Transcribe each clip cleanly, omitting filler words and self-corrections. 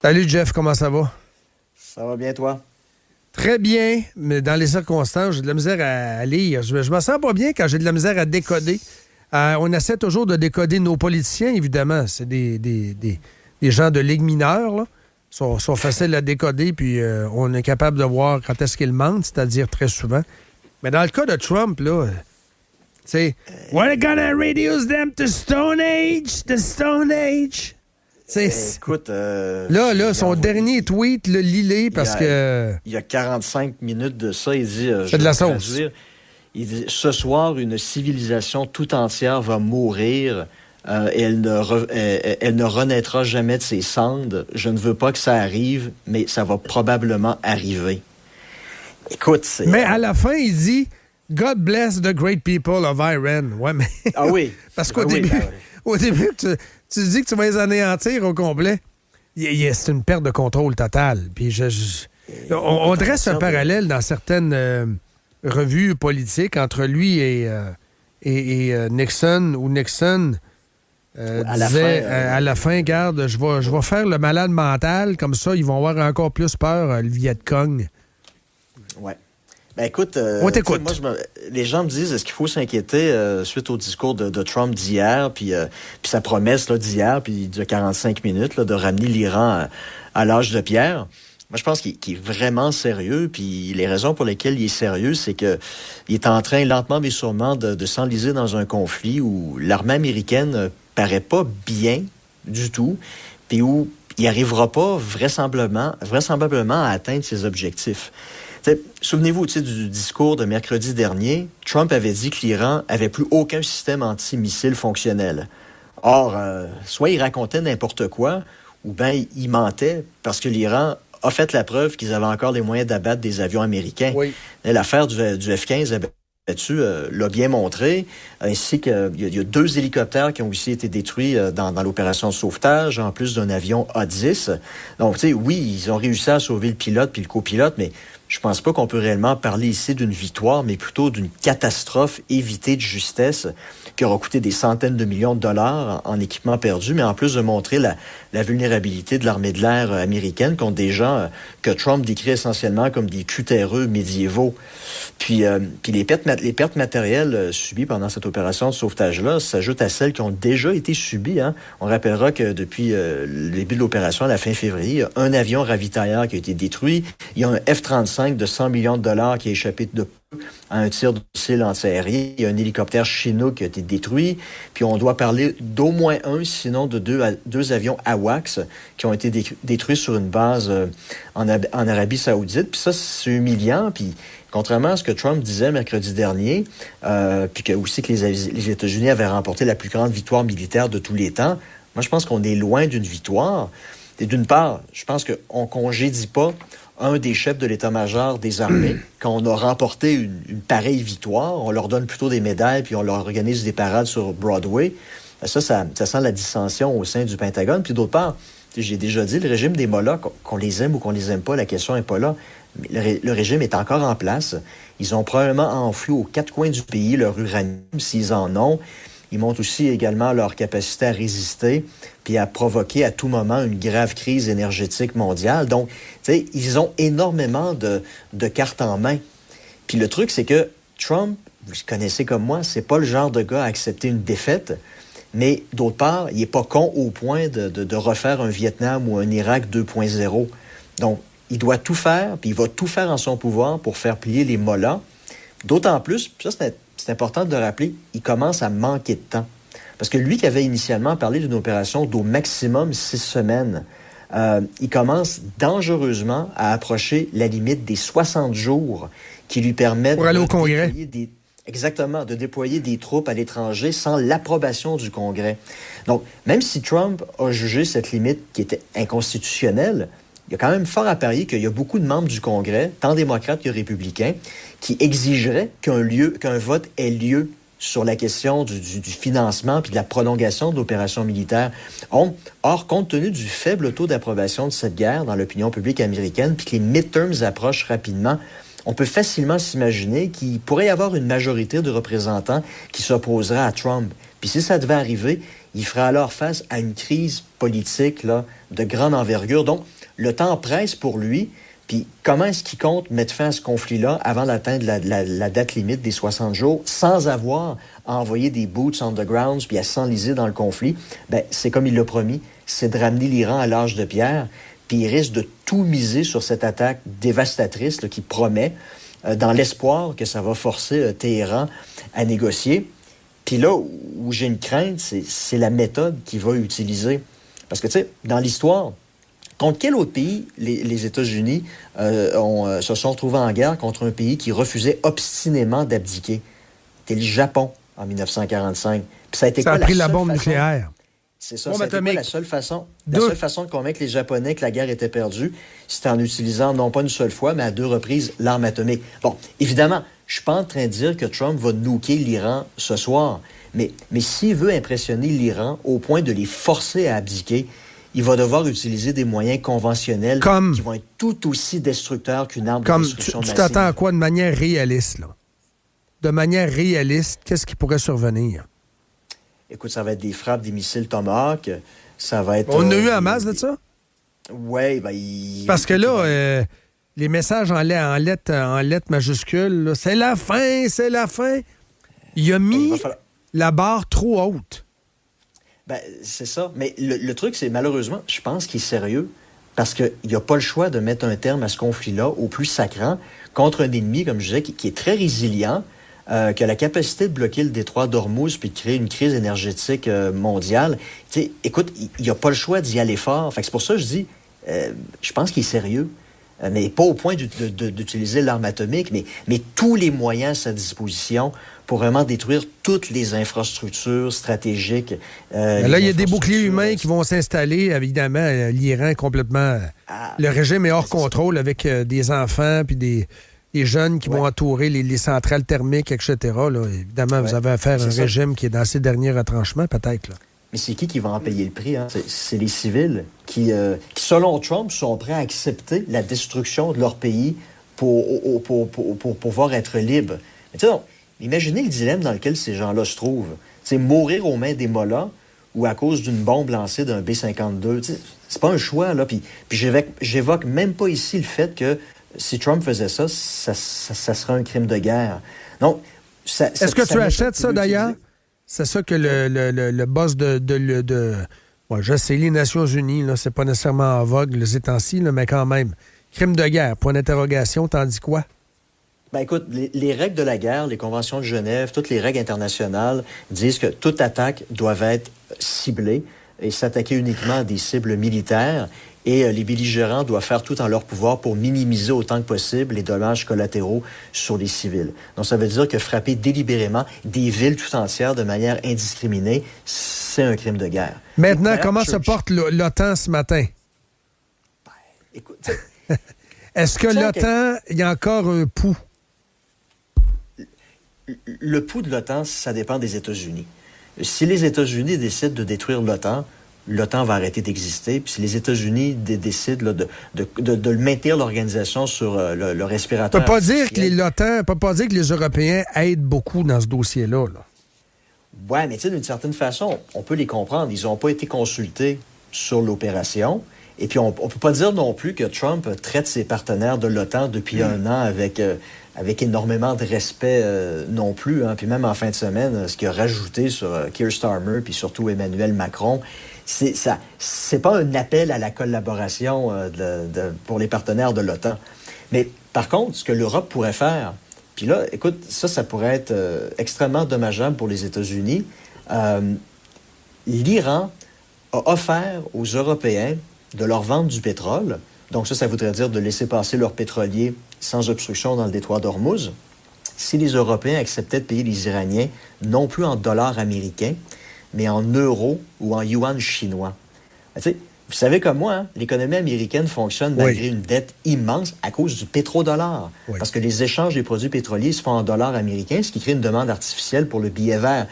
Salut Jeff, comment ça va? Ça va bien, toi? Très bien, mais dans les circonstances, j'ai de la misère à lire. Je me sens pas bien quand j'ai de la misère à décoder. On essaie toujours de décoder nos politiciens, évidemment. C'est des gens de ligue mineure, là. Sont faciles à décoder, puis on est capable de voir quand est-ce qu'ils mentent, c'est-à-dire très souvent. Mais dans le cas de Trump, là, tu sais, we're gonna reduce them to Stone Age, the Stone Age. Écoute... Là, son dernier tweet, lis-le parce que... Il y a 45 minutes de ça, il dit... c'est de la sauce. Il dit, ce soir, une civilisation tout entière va mourir et elle ne renaîtra jamais de ses cendres. Je ne veux pas que ça arrive, mais ça va probablement arriver. Écoute, c'est... Mais à la fin, il dit « God bless the great people of Iran ». Ouais, mais... Ah oui. Parce qu'au début, au début tu dis que tu vas les anéantir au complet. C'est une perte de contrôle totale. Puis on dresse un parallèle dans certaines revues politiques entre lui et Nixon, où Nixon disait à la fin, garde, je vais faire le malade mental, comme ça, ils vont avoir encore plus peur, le Viet Cong. Ouais. Ben écoute, on t'écoute. Les gens me disent, est-ce qu'il faut s'inquiéter suite au discours de Trump d'hier, puis sa promesse là, d'hier, puis de 45 minutes là, de ramener l'Iran à l'âge de pierre. Moi, je pense qu'il est vraiment sérieux, puis les raisons pour lesquelles il est sérieux, c'est que il est en train, lentement mais sûrement, de s'enliser dans un conflit où l'armée américaine paraît pas bien du tout, puis où il n'arrivera pas vraisemblablement à atteindre ses objectifs. T'sais, souvenez-vous du discours de mercredi dernier, Trump avait dit que l'Iran avait plus aucun système antimissile fonctionnel. Or, soit il racontait n'importe quoi, ou bien il mentait parce que l'Iran a fait la preuve qu'ils avaient encore les moyens d'abattre des avions américains. Oui. L'affaire du F-15 l'a bien montré, ainsi qu'il y a 2 hélicoptères qui ont aussi été détruits dans l'opération de sauvetage, en plus d'un avion A-10. Donc, tu sais, oui, ils ont réussi à sauver le pilote puis le copilote, mais je pense pas qu'on peut réellement parler ici d'une victoire, mais plutôt d'une catastrophe évitée de justesse qui aura coûté des centaines de millions de dollars en équipement perdu, mais en plus de montrer la vulnérabilité de l'armée de l'air américaine contre des gens que Trump décrit essentiellement comme des cutéreux médiévaux. Puis les pertes matérielles subies pendant cette opération de sauvetage-là s'ajoutent à celles qui ont déjà été subies. Hein. On rappellera que depuis le début de l'opération, à la fin février, il y a un avion ravitailleur qui a été détruit. Il y a un F-35 de 100 millions de dollars qui a échappé de peu à un tir de missile antiaérien. Il y a un hélicoptère chinois qui a été détruit. Puis on doit parler d'au moins un, sinon de deux avions AWACS qui ont été détruits sur une base en Arabie Saoudite. Puis ça, c'est humiliant. Puis contrairement à ce que Trump disait mercredi dernier, puis que aussi que les États-Unis avaient remporté la plus grande victoire militaire de tous les temps, moi, je pense qu'on est loin d'une victoire. Et d'une part, je pense qu'on ne congédie pas un des chefs de l'état-major des armées quand on a remporté une pareille victoire. On leur donne plutôt des médailles, puis on leur organise des parades sur Broadway. Ça sent la dissension au sein du Pentagone. Puis d'autre part, j'ai déjà dit, le régime des Mollahs, qu'on les aime ou qu'on les aime pas, la question n'est pas là. Le régime est encore en place. Ils ont probablement enfui aux 4 coins du pays leur uranium, s'ils en ont. Ils montrent aussi également leur capacité à résister puis à provoquer à tout moment une grave crise énergétique mondiale. Donc, tu sais, ils ont énormément de cartes en main. Puis le truc, c'est que Trump, vous le connaissez comme moi, c'est pas le genre de gars à accepter une défaite. Mais d'autre part, il est pas con au point de refaire un Vietnam ou un Irak 2.0. Donc, il doit tout faire, puis il va tout faire en son pouvoir pour faire plier les Mollahs. D'autant plus, ça c'est important de le rappeler, il commence à manquer de temps. Parce que lui qui avait initialement parlé d'une opération d'au maximum 6 semaines, il commence dangereusement à approcher la limite des 60 jours qui lui permettent pour aller au Congrès. De déployer des troupes à l'étranger sans l'approbation du Congrès. Donc, même si Trump a jugé cette limite qui était inconstitutionnelle, il y a quand même fort à parier qu'il y a beaucoup de membres du Congrès, tant démocrates que républicains, qui exigeraient qu'un vote ait lieu sur la question du financement puis de la prolongation de l'opération militaire. Or, compte tenu du faible taux d'approbation de cette guerre dans l'opinion publique américaine puis que les midterms approchent rapidement, on peut facilement s'imaginer qu'il pourrait y avoir une majorité de représentants qui s'opposeraient à Trump. Puis si ça devait arriver, il ferait alors face à une crise politique là, de grande envergure. Donc, le temps presse pour lui. Puis comment est-ce qu'il compte mettre fin à ce conflit-là avant d'atteindre la date limite des 60 jours sans avoir à envoyer des boots on the ground puis à s'enliser dans le conflit? Bien, c'est comme il l'a promis, c'est de ramener l'Iran à l'âge de pierre. Puis il risque de tout miser sur cette attaque dévastatrice là, qui promet, dans l'espoir que ça va forcer Téhéran à négocier. Puis là où j'ai une crainte, c'est la méthode qu'il va utiliser. Parce que, tu sais, dans l'histoire, contre quel autre pays les États-Unis se sont retrouvés en guerre contre un pays qui refusait obstinément d'abdiquer? C'était le Japon en 1945. Puis ça a pris la bombe nucléaire. C'est ça, c'était la seule façon de convaincre les Japonais que la guerre était perdue, c'était en utilisant non pas une seule fois, mais à 2 reprises l'arme atomique. Bon, évidemment, je suis pas en train de dire que Trump va nuker l'Iran ce soir, mais s'il veut impressionner l'Iran au point de les forcer à abdiquer, il va devoir utiliser des moyens conventionnels qui vont être tout aussi destructeurs qu'une arme de destruction massive. Tu t'attends à quoi de manière réaliste, là? De manière réaliste, qu'est-ce qui pourrait survenir? Écoute, ça va être des frappes, des missiles Tomahawk, ça va être... On a eu en masse de ça? Oui, ben... Parce que là, les messages en lettres majuscules, là, c'est la fin, c'est la fin. Il a mis la barre trop haute. Ben, c'est ça. Mais le truc, c'est malheureusement, je pense qu'il est sérieux parce qu'il n'y a pas le choix de mettre un terme à ce conflit-là au plus sacrant contre un ennemi, comme je disais, qui est très résilient, qui a la capacité de bloquer le détroit d'Ormuz puis de créer une crise énergétique mondiale. Tu sais, écoute, il n'y a pas le choix d'y aller fort. Fait que c'est pour ça que je dis, je pense qu'il est sérieux. Mais pas au point d'utiliser l'arme atomique, mais tous les moyens à sa disposition pour vraiment détruire toutes les infrastructures stratégiques. Là, il y a des boucliers humains qui vont s'installer. Évidemment, l'Iran est complètement... le régime est hors contrôle avec des enfants puis des jeunes qui vont entourer les centrales thermiques, etc. Là, évidemment, vous avez affaire à un régime qui est dans ses derniers retranchements, peut-être, là. Mais c'est qui va en payer le prix? Hein? C'est les civils qui, selon Trump, sont prêts à accepter la destruction de leur pays pour pouvoir être libres. Mais tu sais, imaginez le dilemme dans lequel ces gens-là se trouvent. T'sais, mourir aux mains des mollahs ou à cause d'une bombe lancée d'un B-52. T'sais, c'est pas un choix, là. Puis j'évoque même pas ici le fait que si Trump faisait ça, ça serait un crime de guerre. Donc, est-ce que tu achètes ça, d'ailleurs? C'est ça que le boss je sais, les Nations Unies, là, c'est pas nécessairement en vogue ces temps-ci, là, mais quand même. Crime de guerre, point d'interrogation, t'en dis quoi? Ben écoute, les règles de la guerre, les conventions de Genève, toutes les règles internationales disent que toute attaque doit être ciblée et s'attaquer uniquement à des cibles militaires. Et les belligérants doivent faire tout en leur pouvoir pour minimiser autant que possible les dommages collatéraux sur les civils. Donc, ça veut dire que frapper délibérément des villes tout entières de manière indiscriminée, c'est un crime de guerre. Maintenant, comment se porte l'OTAN ce matin? Ben, écoute... Est-ce que l'OTAN, il y a encore un pouls? Le pouls de l'OTAN, ça dépend des États-Unis. Si les États-Unis décident de détruire l'OTAN va arrêter d'exister. Puis si les États-Unis décident là, de maintenir l'organisation sur le respirateur... On peut pas dire que l'OTAN, peut pas dire que les Européens aident beaucoup dans ce dossier-là. Là. Oui, mais tu sais, d'une certaine façon, on peut les comprendre. Ils n'ont pas été consultés sur l'opération. Et puis, on peut pas dire non plus que Trump traite ses partenaires de l'OTAN depuis un an avec énormément de respect non plus. Hein. Puis même en fin de semaine, ce qu'il a rajouté sur Keir Starmer, puis surtout Emmanuel Macron... C'est pas un appel à la collaboration pour les partenaires de l'OTAN. Mais par contre, ce que l'Europe pourrait faire, puis là, écoute, ça pourrait être extrêmement dommageable pour les États-Unis. L'Iran a offert aux Européens de leur vendre du pétrole. Donc ça voudrait dire de laisser passer leurs pétroliers sans obstruction dans le détroit d'Ormuz. Si les Européens acceptaient de payer les Iraniens, non plus en dollars américains, mais en euros ou en yuan chinois. Vous savez comme moi, hein, l'économie américaine fonctionne malgré une dette immense à cause du pétrodollar. Oui. Parce que les échanges des produits pétroliers se font en dollars américains, ce qui crée une demande artificielle pour le billet vert.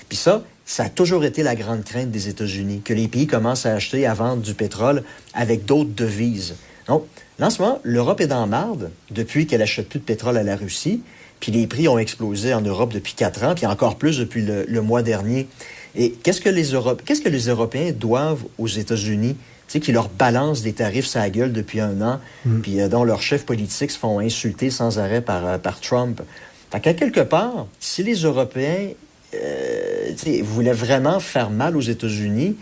Puis ça a toujours été la grande crainte des États-Unis, que les pays commencent à acheter et à vendre du pétrole avec d'autres devises. Donc, là, en ce moment, l'Europe est dans marde depuis qu'elle n'achète plus de pétrole à la Russie. Puis les prix ont explosé en Europe depuis 4 ans, puis encore plus depuis le mois dernier. Et qu'est-ce que les Européens doivent aux États-Unis? Tu sais, qui leur balancent des tarifs sur la gueule depuis 1 an, puis dont leurs chefs politiques se font insulter sans arrêt par Trump. Fait qu'à quelque part, si les Européens voulaient vraiment faire mal aux États-Unis,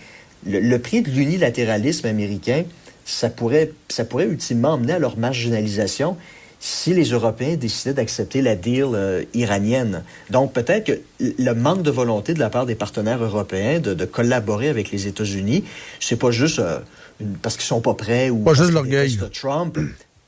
le prix de l'unilatéralisme américain, ça pourrait ultimement mener à leur marginalisation si les Européens décidaient d'accepter la deal iranienne. Donc, peut-être que le manque de volonté de la part des partenaires européens de collaborer avec les États-Unis, c'est pas juste parce qu'ils sont pas prêts ou pas parce juste qu'ils l'orgueil. détestent Trump.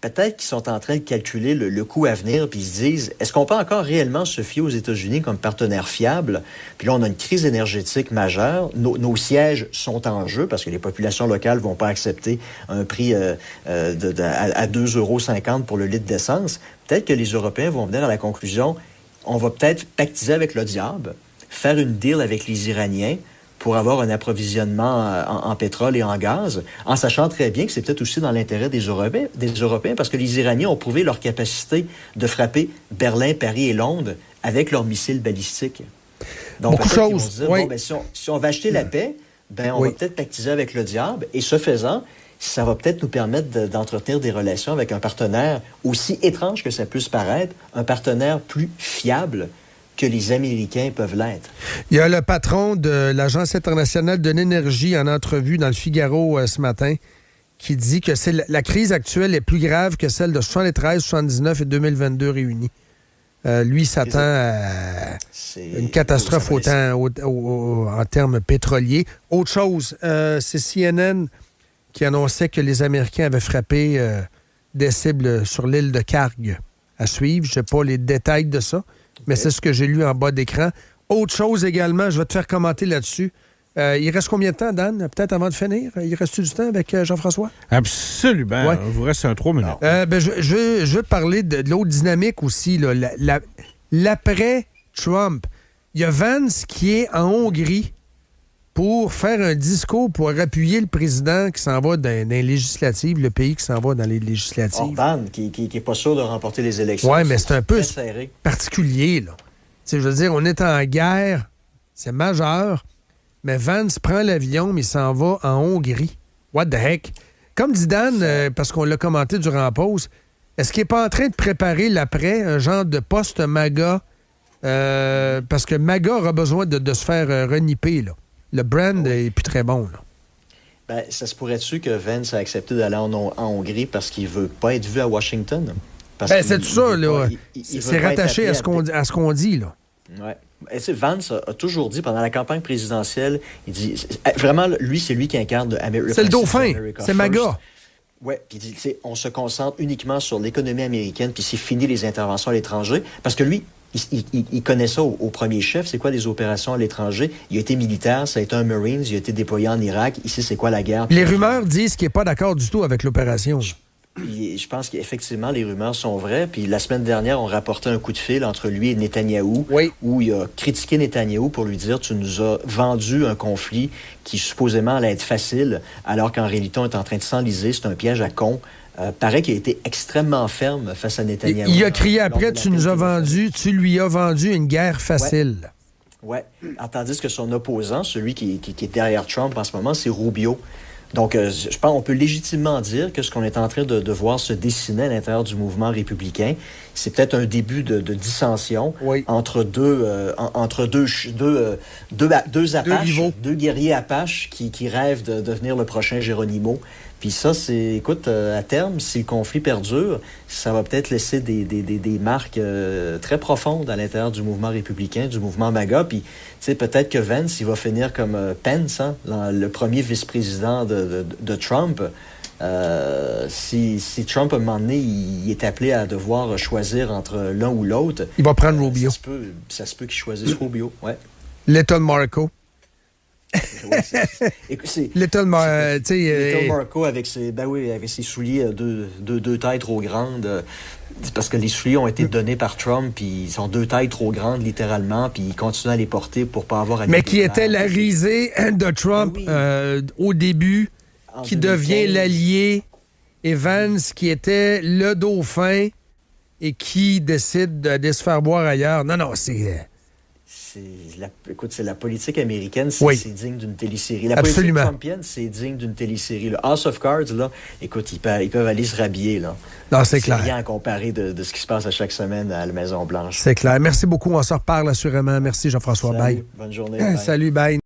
Peut-être qu'ils sont en train de calculer le coût à venir, puis ils se disent, est-ce qu'on peut encore réellement se fier aux États-Unis comme partenaire fiable? Puis là, on a une crise énergétique majeure. Nos sièges sont en jeu parce que les populations locales vont pas accepter un prix à 2,50 € pour le litre d'essence. Peut-être que les Européens vont venir à la conclusion, on va peut-être pactiser avec le diable, faire une deal avec les Iraniens, pour avoir un approvisionnement en pétrole et en gaz, en sachant très bien que c'est peut-être aussi dans l'intérêt des Européens, parce que les Iraniens ont prouvé leur capacité de frapper Berlin, Paris et Londres avec leurs missiles balistiques. Donc, beaucoup de choses. Vont se dire, oui. bon, ben, si on va acheter la paix, on va peut-être pactiser avec le diable, et ce faisant, ça va peut-être nous permettre d'entretenir des relations avec un partenaire, aussi étrange que ça puisse paraître, un partenaire plus fiable que les Américains peuvent l'être. Il y a le patron de l'Agence internationale de l'énergie en entrevue dans le Figaro ce matin qui dit que la crise actuelle est plus grave que celle de 73, 79 et 2022 réunis. Lui s'attend à une catastrophe en termes pétroliers. Autre chose, c'est CNN qui annonçait que les Américains avaient frappé des cibles sur l'île de Karg. À suivre, je ne sais pas les détails de ça. Mais c'est ce que j'ai lu en bas d'écran. Autre chose également, je vais te faire commenter là-dessus. Il reste combien de temps, Dan? Peut-être avant de finir? Il reste du temps avec Jean-François? Absolument. Ouais. Il vous reste 3 minutes. Je veux te parler de l'autre dynamique aussi. Là, l'après-Trump. Il y a Vance qui est en Hongrie pour faire un discours pour appuyer le président qui s'en va dans les législatives, le pays qui s'en va dans les législatives. Orban, qui n'est pas sûr de remporter les élections. Oui, mais c'est un peu serré. Particulier, là. Je veux dire, on est en guerre, c'est majeur, mais Vance prend l'avion, mais il s'en va en Hongrie. What the heck? Comme dit Dan, parce qu'on l'a commenté durant la pause, est-ce qu'il n'est pas en train de préparer l'après, un genre de post-MAGA? Parce que MAGA aura besoin de se faire reniper, là. Le brand est plus très bon, là. Ben, ça se pourrait-tu que Vance a accepté d'aller en Hongrie parce qu'il veut pas être vu à Washington? C'est tout ça, là. C'est rattaché à ce qu'on dit, là. Oui. Vance a toujours dit, pendant la campagne présidentielle, il dit, vraiment, lui, c'est lui qui incarne America. C'est le dauphin, c'est MAGA. Oui, puis il dit, on se concentre uniquement sur l'économie américaine, puis c'est fini les interventions à l'étranger, parce que lui, il connaît ça au premier chef. C'est quoi les opérations à l'étranger? Il a été militaire, ça a été un Marines, il a été déployé en Irak. Ici, c'est quoi la guerre? Les rumeurs disent qu'il n'est pas d'accord du tout avec l'opération. Je pense qu'effectivement, les rumeurs sont vraies. Puis la semaine dernière, on rapportait un coup de fil entre lui et Netanyahou, où il a critiqué Netanyahou pour lui dire « Tu nous as vendu un conflit qui supposément allait être facile, alors qu'en réalité, on est en train de s'enliser. C'est un piège à con. » Paraît qu'il a été extrêmement ferme face à Netanyahou. Il a crié après, tu lui as vendu une guerre facile. Oui. Tandis que son opposant, celui qui est derrière Trump en ce moment, c'est Rubio. Donc, je pense qu'on peut légitimement dire que ce qu'on est en train de voir se dessiner à l'intérieur du mouvement républicain, c'est peut-être un début de dissension entre deux Apaches, deux guerriers Apaches qui rêvent de devenir le prochain Geronimo. Puis ça, écoute, à terme, si le conflit perdure, ça va peut-être laisser des marques très profondes à l'intérieur du mouvement républicain, du mouvement MAGA. Puis, tu sais, peut-être que Vance, il va finir comme Pence, le premier vice-président de Trump. Si Trump, à un moment donné, il est appelé à devoir choisir entre l'un ou l'autre... Il va prendre Rubio. Ça se peut qu'il choisisse Rubio, ouais. Little Marco. Little Marco avec ses souliers deux tailles trop grandes. Parce que les souliers ont été donnés par Trump, puis ils sont 2 tailles trop grandes, littéralement, puis il continue à les porter pour pas avoir à... Mais qui était la risée de Trump au début, qui devient l'allié, et Vance qui était le dauphin et qui décide de se faire boire ailleurs. Non, c'est... écoute, c'est la politique américaine, Oui. c'est digne d'une télésérie. La Absolument. politique trumpienne, c'est digne d'une télésérie. Le House of Cards, là, écoute, ils peuvent aller se rhabiller, là. Non, c'est clair. rien à comparer de ce qui se passe à chaque semaine à la Maison-Blanche. C'est clair. Merci beaucoup. On se reparle assurément. Merci, Jean-François. Salut, Bye. bonne journée. Bye. Salut, bye.